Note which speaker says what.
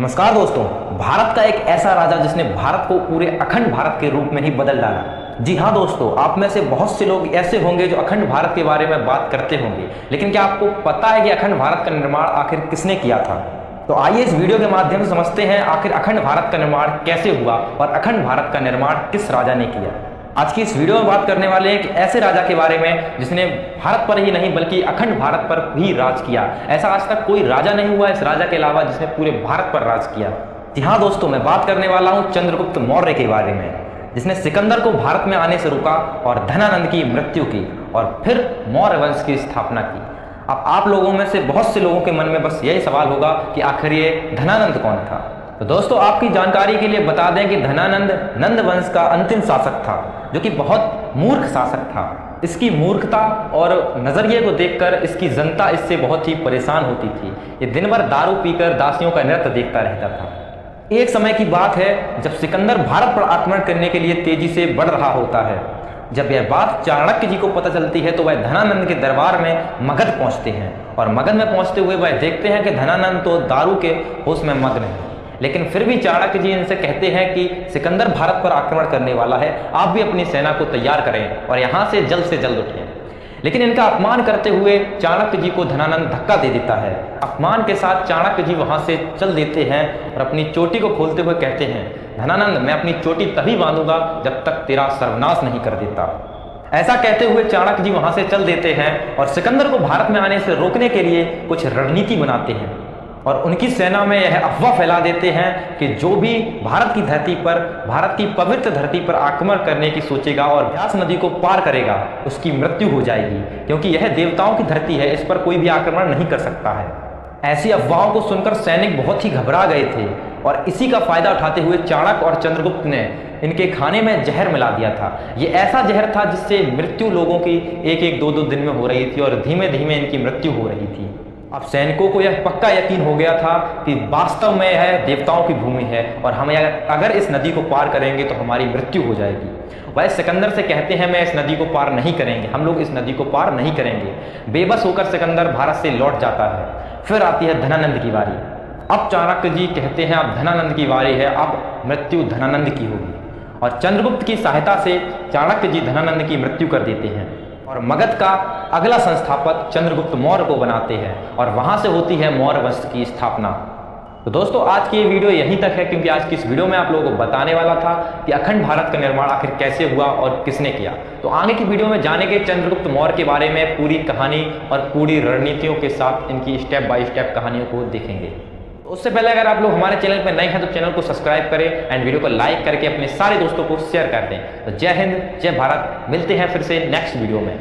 Speaker 1: नमस्कार दोस्तों। भारत का एक ऐसा राजा जिसने भारत को पूरे अखंड भारत के रूप में ही बदल डाला। जी हाँ दोस्तों, आप में से बहुत से लोग ऐसे होंगे जो अखंड भारत के बारे में बात करते होंगे, लेकिन क्या आपको पता है कि अखंड भारत का निर्माण आखिर किसने किया था? तो आइए इस वीडियो के माध्यम से समझते हैं आखिर अखंड भारत का निर्माण कैसे हुआ और अखंड भारत का निर्माण किस राजा ने किया। आज की इस वीडियो में बात करने वाले एक ऐसे राजा के बारे में जिसने भारत पर ही नहीं बल्कि अखंड भारत पर भी राज किया। ऐसा आज तक कोई राजा नहीं हुआ इस राजा के अलावा जिसने पूरे भारत पर राज किया। जी हाँ दोस्तों, मैं बात करने वाला हूँ चंद्रगुप्त मौर्य के बारे में, जिसने सिकंदर को भारत में आने से रोका और धनानंद की मृत्यु की और फिर मौर्य वंश की स्थापना की। अब आप लोगों में से बहुत से लोगों के मन में बस यही सवाल होगा कि आखिर ये धनानंद कौन था। तो दोस्तों, आपकी जानकारी के लिए बता दें कि धनानंद नंद वंश का अंतिम शासक था, जो कि बहुत मूर्ख शासक था। इसकी मूर्खता और नजरिए को देखकर इसकी जनता इससे बहुत ही परेशान होती थी। ये दिन भर दारू पीकर दासियों का नृत्य देखता रहता था। एक समय की बात है जब सिकंदर भारत पर आक्रमण करने के लिए तेजी से बढ़ रहा होता है। जब यह बात चाणक्य जी को पता चलती है तो वह धनानंद के दरबार में मगध पहुंचते हैं और मगध में पहुंचते हुए वह देखते हैं कि धनानंद तो दारू के होश में मग्न है। लेकिन फिर भी चाणक्य जी इनसे कहते हैं कि सिकंदर भारत पर आक्रमण करने वाला है, आप भी अपनी सेना को तैयार करें और यहाँ से जल्द उठें। लेकिन इनका अपमान करते हुए चाणक्य जी को धनानंद धक्का दे देता है। अपमान के साथ चाणक्य जी वहां से चल देते हैं और अपनी चोटी को खोलते हुए कहते हैं, धनानंद, मैं अपनी चोटी तभी बांधूंगा जब तक तेरा सर्वनाश नहीं कर देता। ऐसा कहते हुए चाणक्य जी वहां से चल देते हैं और सिकंदर को भारत में आने से रोकने के लिए कुछ रणनीति बनाते हैं और उनकी सेना में यह अफवाह फैला देते हैं कि जो भी भारत की धरती पर, भारत की पवित्र धरती पर आक्रमण करने की सोचेगा और व्यास नदी को पार करेगा, उसकी मृत्यु हो जाएगी, क्योंकि यह देवताओं की धरती है, इस पर कोई भी आक्रमण नहीं कर सकता है। ऐसी अफवाहों को सुनकर सैनिक बहुत ही घबरा गए थे और इसी का फायदा उठाते हुए चाणक्य और चंद्रगुप्त ने इनके खाने में जहर मिला दिया था। ये ऐसा जहर था जिससे मृत्यु लोगों की एक दो दिन में हो रही थी और धीमे धीमे इनकी मृत्यु हो रही थी। अब सैनिकों को यह पक्का यकीन हो गया था कि वास्तव में यह देवताओं की भूमि है और हम अगर इस नदी को पार करेंगे तो हमारी मृत्यु हो जाएगी। वह सिकंदर से कहते हैं, मैं इस नदी को पार नहीं करेंगे, हम लोग इस नदी को पार नहीं करेंगे। बेबस होकर सिकंदर भारत से लौट जाता है। फिर आती है धनानंद की बारी। अब चाणक्य जी कहते हैं, अब धनानंद की बारी है, अब मृत्यु धनानंद की होगी। और चंद्रगुप्त की सहायता से चाणक्य जी धनानंद की मृत्यु कर देते हैं और मगध का अगला संस्थापक चंद्रगुप्त मौर्य को बनाते हैं और वहां से होती है मौर्य वंश की स्थापना। तो दोस्तों, आज की ये वीडियो यहीं तक है, क्योंकि आज की इस वीडियो में आप लोगों को बताने वाला था कि अखंड भारत का निर्माण आखिर कैसे हुआ और किसने किया। तो आगे की वीडियो में जानेंगे चंद्रगुप्त मौर्य के बारे में पूरी कहानी और पूरी रणनीतियों के साथ इनकी स्टेप बाय स्टेप कहानियों को देखेंगे। उससे पहले अगर आप लोग हमारे चैनल पर नए हैं तो चैनल को सब्सक्राइब करें एंड वीडियो को लाइक करके अपने सारे दोस्तों को शेयर कर दें। तो जय हिंद, जय भारत। मिलते हैं फिर से नेक्स्ट वीडियो में।